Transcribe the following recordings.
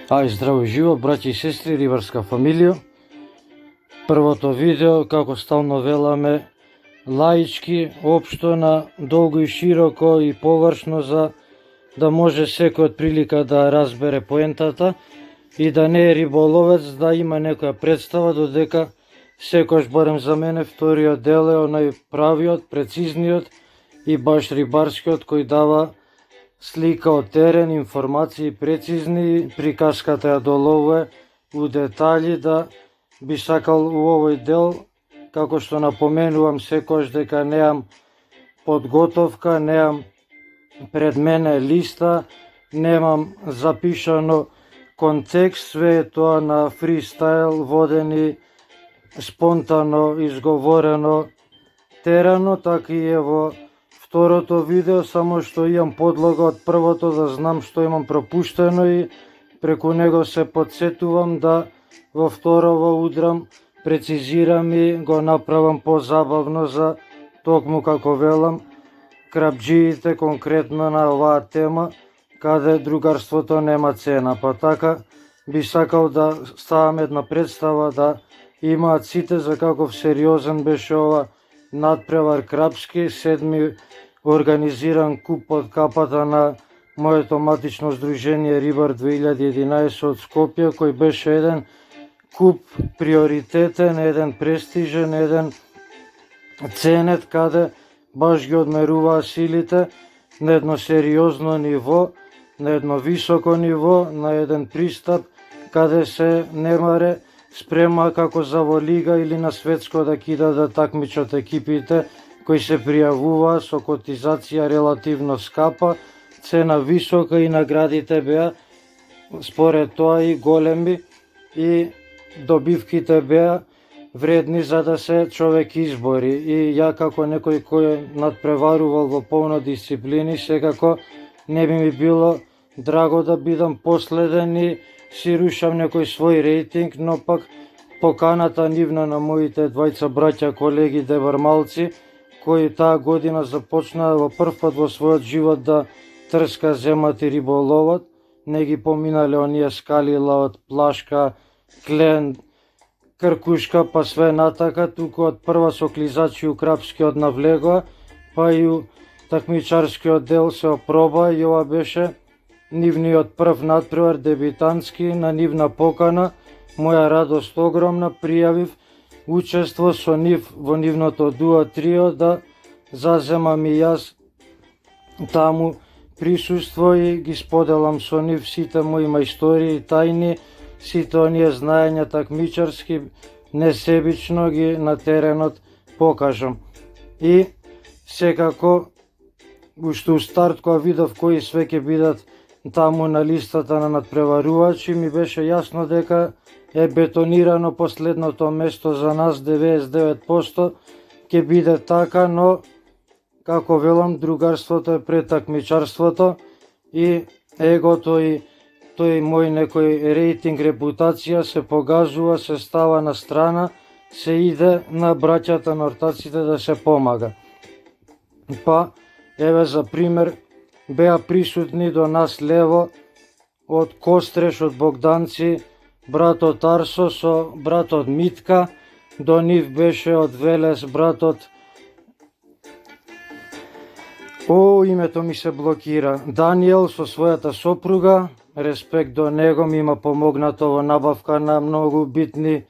Ај, здраво и живо, браќи и сестри, рибарска фамилија. Првото видео, како стално веламе, лаички, општо, на долго и широко и површно, за да може секој од прилика да разбере поентата и да не е риболовец, да има некоја представа, додека секојаш, барем за мене, вториот дел е онај правиот, прецизниот и баш рибарскиот, кој дава слика од терен, информации прецизни, приказката ја доловува у детали. Да би сакал у овој дел, како што напоменувам секојаш, дека неам подготовка, неам пред мене листа, немам запишано контекст, све е тоа на фристайл, водени спонтано изговорено терано, така и ево второто видео, само што имам подлога од првото, да знам што имам пропуштено и преку него се подсетувам да во второво удрам, прецизирам и го направам позабавно за, токму како велам, крапџиите, конкретно на оваа тема, каде другарството нема цена. Па така би сакал да ставам една представа, да имаат сите за каков сериозен беше ова надпревар крапски, седми организиран куп под капата на моето матично здружение Рибар 2011 од Скопје, кој беше еден куп приоритетен, еден престижен, еден ценет, каде баш ги одмеруваа силите на едно сериозно ниво, на едно високо ниво, на еден пристап, каде се немаре спрема како за во лига или на светско да кидат такмичат екипите кои се пријавуваа со котизација релативно скапа, цена висока и наградите беа според тоа и големи и добивките беа вредни за да се човек избори. И ја како некој кој е надпреварувал во полно дисциплини, секако не би ми било драго да бидам последен и си рушам некој свој рейтинг, но пак поканата нивна на моите двајца браќа колеги дебармалци, кои таа година започнаа во прв пат во својот живот да трска, земат и риболоват, не ги поминале оние скалила од плашка, клен, кркушка, па све натака, туку од прва со клизачи у крапскиот навлегоа, па и у такмичарскиот дел се опроба и ова беше нивниот прв надпревар дебитантски. На нивна покана, моја радост огромна, пријавив учество со нив во нивното дуо трио, да заземам и јас таму присуство и ги споделам со нив сите мои мајстории и тајни, сите оние знаења такмичарски, несебично ги на теренот покажам. И секако, уште у старт, кога видов кои све ќе бидат таму на листата на надпреварувачи, ми беше јасно дека е бетонирано последното место за нас, 99% ќе биде така, но како велам, другарството е пред такмичарството и егото и тој мој некој рейтинг, репутација се погазува, се става на страна, се иде на браќата на ортаците да се помага. Па, еве за пример, беа присутни до нас лево од Костреш, од Богданци, братот Арсо со братот Митка, до нив беше од Велес братот, името ми се блокира, Даниел со својата сопруга, респект до него, ми има помогнато во набавка на многу битни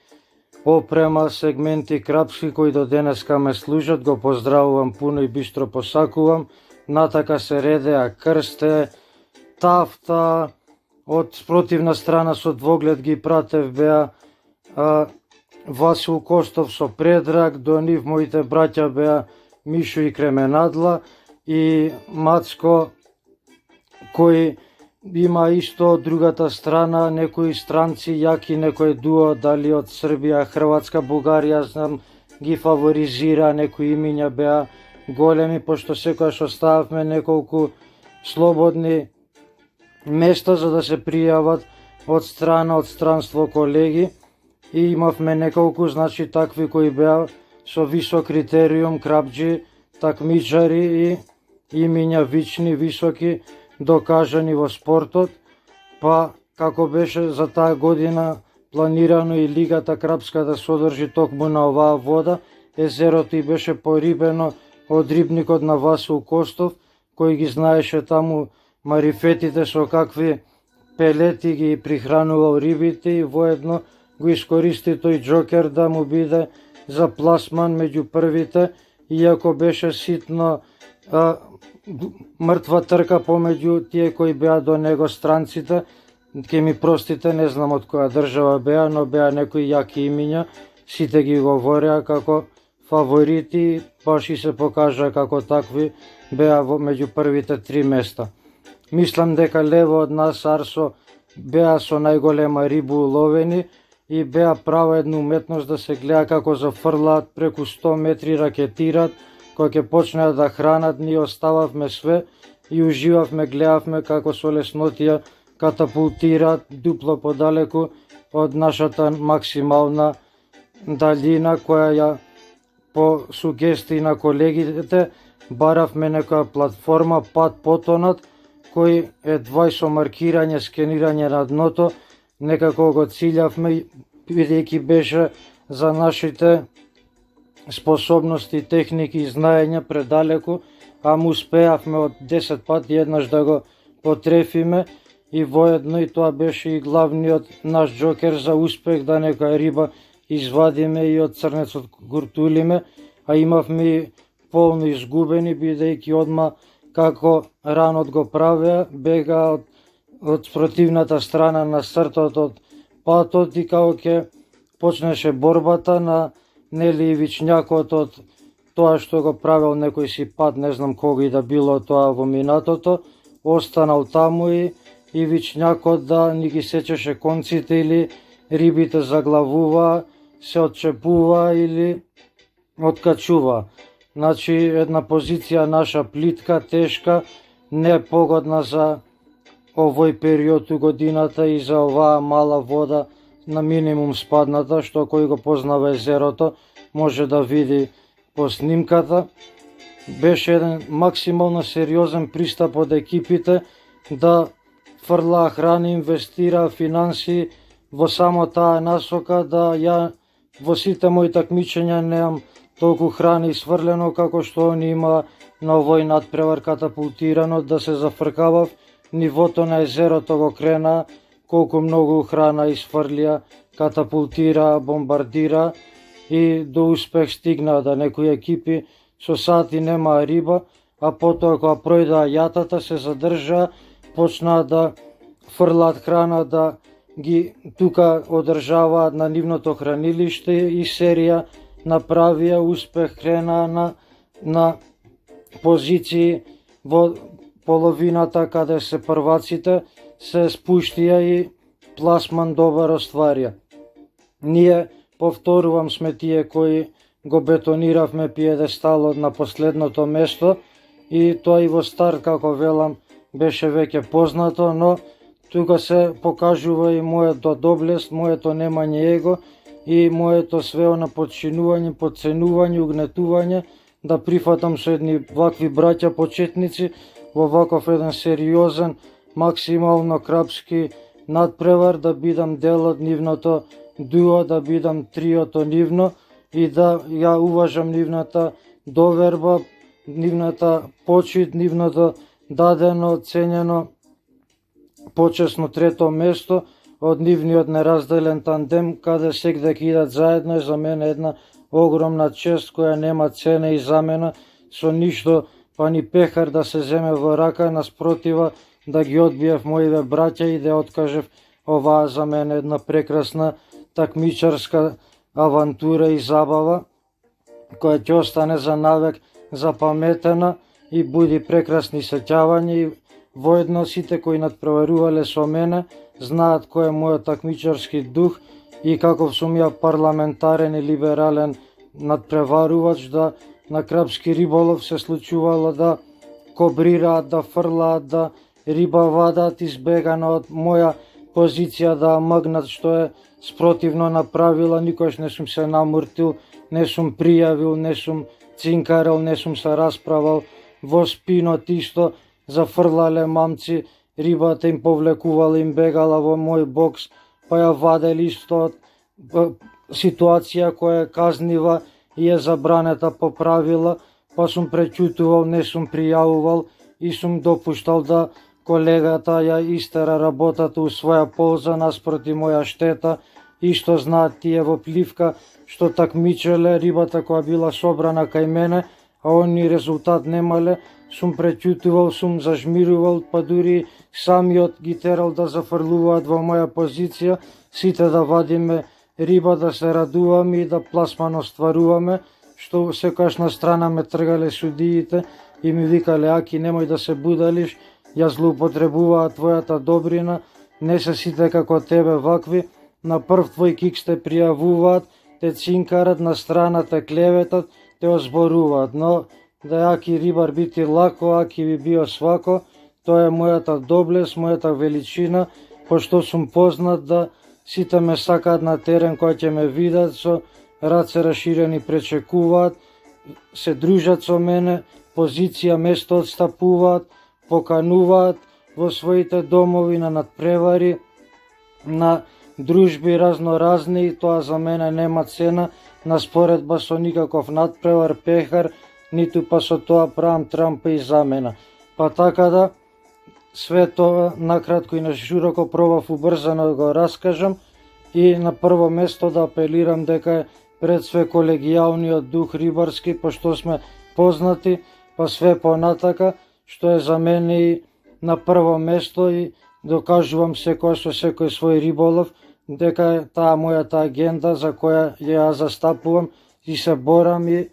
опрема, сегменти крапски кои до денеска ме служат, го поздравувам пуно и бистро посакувам. Натака се редеа крсте, тафта, од спротивна страна со двоглед ги пратев беа Васил Костов со Предраг, до нив моите браќа беа Мишо и Кременадла и Мацко, кој има исто од другата страна некои странци јаки, некој дуо, дали од Србија, Хрватска, Бугарија, знам, ги фаворизира, некои имиња беа големи, пошто секојаш остававме неколку слободни места за да се пријават од страна, од странство колеги, и имавме неколку, значи, такви кои беа со висок критериум, крапџи, такмичари и имиња вични, високи, докажани во спортот, па како беше за таа година планирано и Лигата крапска да се одржи токму на оваа вода, езерото и беше порибено од рибникот на Васил Костов, кој ги знаеше таму марифетите со какви пелети ги прихранувал рибите и воедно го искористи тој Џокер да му биде за пласман меѓу првите, иако беше ситно мртва трка помеѓу тие кои беа до него странците. Ке ми простите, не знам од која држава беа, но беа некои јаки имиња, сите ги говореа како фаворити, баш и се покажа како такви беа меѓу првите 3 места. Мислам дека лево од нас Арсо беа со најголема рибу уловени и беа права една уметност да се гледа како зафрлаат преку 100 метри, ракетират, кој ќе почнеа да хранат, ние остававме све и уживавме, гледавме како со леснотија катапултираат дупло подалеку од нашата максимална далина, која ја по сугестии на колегите баравме некоја платформа пат потонат, кој едвај со маркирање, скенирање на дното, некако го циљавме, бидејќи беше за нашите способности, техники и знаење предалеку, а му успеавме од 10 пати еднаш да го потрефиме и воедно и тоа беше и главниот наш Џокер за успех да некоја риба извадиме и од црнецот гуртулиме, а имавме и полно изгубени, бидејќи одма како ранот го правеа, бега од спротивната страна на сртот од патот и како ќе почнеше борбата на нели вичњакот од тоа што го правел некој си пат, не знам кога и да било тоа во минатото, останал таму и вичњакот да ни ги сечеше конците или рибите заглавува, се отчепува или откачува. Значи една позиција наша плитка, тешка, не погодна за овој период у годината и за оваа мала вода на минимум спадната, што кој го познава езерото може да види по снимката. Беше еден максимално сериозен пристап од екипите да фрлаа храна, инвестира финанси во само таа насока, да ја во сите мои такмичења немам толку храна исфрлено како што они има на овој надпревар катапултирано, да се зафркавав, нивото на езерото го крена, колку многу храна исфрлија, катапултира, бомбардира и до успех стигна да некои екипи со сати немаа риба, а потоа кога пројдаа јатата се задржаа, почнаа да фрлаат храна, да ги тука одржаваат на нивното хранилиште и серија направија успех, кренаа на позиции во половината каде се прваците, се спуштија и пласман добар остварија. Ние, повторувам, сме тие кои го бетониравме пиедесталот на последното место и тоа и во старт, како велам, беше веќе познато, но тука се покажува и моето доблест, моето немање его и моето свеоно подчинување, подценување, угнетување, да прифатам со едни вакви браќа почетници во ваков еден сериозен, максимално крапски надпревар, да бидам дел од нивното дуо, да бидам триото нивно и да ја уважам нивната доверба, нивната почит, нивното дадено, ценено, почесно трето место од нивниот неразделен тандем, каде сегде ќе идат заедно, е за мене една огромна чест која нема цена и замена со ништо, па ни пехар да се земе во рака, наспротива да ги одбиев моиве браќа и да откажев оваа за мене една прекрасна такмичарска авантура и забава, која ќе остане за навек запаметена и буди прекрасни сеќавања и воедно сите кои надпреварувале со мене знаат кој е мојот такмичарски дух и каков сум ја парламентарен и либерален надпреварувач, да на крапски риболов се случувало да кобрираат, да фрлаат, да риба вадат избегано од моја позиција да мгнат, што е спротивно на правила. Никош не сум се намуртил, не сум пријавил, не сум цинкарел, не сум се расправал. Во спинот исто зафрлале мамци рибата им повлекувала, им бегала во мој бокс, па ја вадели исто ситуација која е казнива и е забранета по правила, па сум преќутувал, не сум пријавувал и сум допуштал да колегата ја истера работата у своја полза наспроти моја штета. Исто знаат тие во Пливка што такмичеле, рибата која била собрана кај мене, а они резултат немале, сум преќутувал, сум зажмирувал, па дури самиот ги терал да зафрлуваат во моја позиција, сите да вадиме риба, да се радуваме и да пласмано стваруваме, што секојаш на страна ме тргале судиите и ми викале: Аки, немој да се будалиш, ја злоупотребуваат твојата добрина, не се сите како тебе вакви, на прв твој кик те пријавуваат, те цинкарат, на страна те клеветат, те озборуваат, но да Аки рибар бити лако, Аки би био свако, тоа е мојата доблест, мојата величина, пошто сум познат да сите ме сакаат на терен, кој ќе ме видат со раце раширени, пречекуваат, се дружат со мене, позиција, место отстапуваат, покануваат во своите домови на надпревари, на дружби разноразни, тоа за мене нема цена, на споредба со никаков надпревар, пехар, ниту па со тоа правам трампа и замена. Па така да, све тоа накратко и на широко пробав убрзано да го раскажам и на прво место да апелирам дека е пред све колегијалниот дух рибарски, пошто сме познати, па све понатака, што е за мене и на прво место и докажувам секој со секој свој риболов, дека е таа мојата агенда за која ја застапувам и се борам и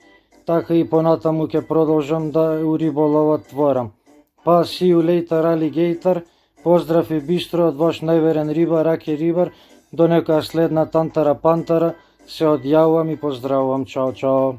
така и понатаму ќе продолжам да у риболовот творам. Па see you later alligator, поздрав и бистро од ваш најверен рибар, Аки рибар, до некоја следна тантара пантара, се одјавувам и поздравувам, чао, чао.